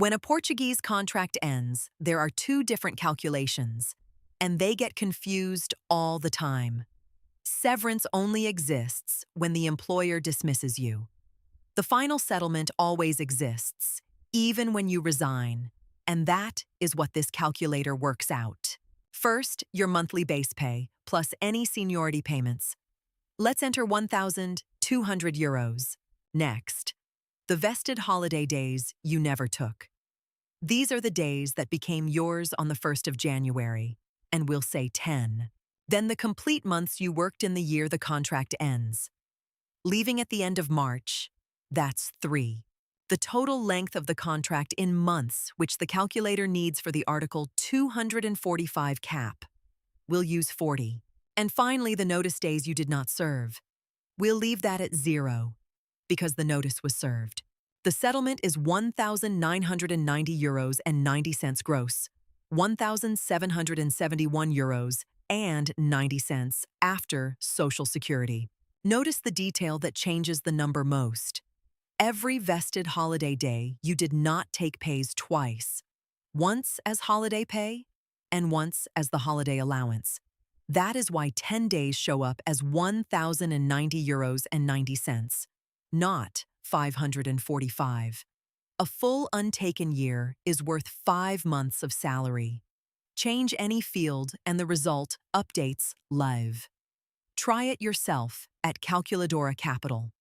When a Portuguese contract ends, there are two different calculations, and they get confused all the time. Severance only exists when the employer dismisses you. The final settlement always exists, even when you resign, and that is what this calculator works out. First, your monthly base pay, plus any seniority payments. Let's enter €1,200. Next, the vested holiday days you never took. These are the days that became yours on the 1st of January, and we'll say 10. Then the complete months you worked in the year the contract ends. Leaving at the end of March, that's 3. The total length of the contract in months, which the calculator needs for the Article 245 cap. We'll use 40. And finally, the notice days you did not serve. We'll leave that at 0, because the notice was served. The settlement is €1,990.90 gross, €1,771.90 after Social Security. Notice the detail that changes the number most. Every vested holiday day you did not take pays twice, once as holiday pay and once as the holiday allowance. That is why 10 days show up as €1,090.90, not 545. A full untaken year is worth 5 months of salary. Change any field and the result updates live. Try it yourself at Calculadora Capital.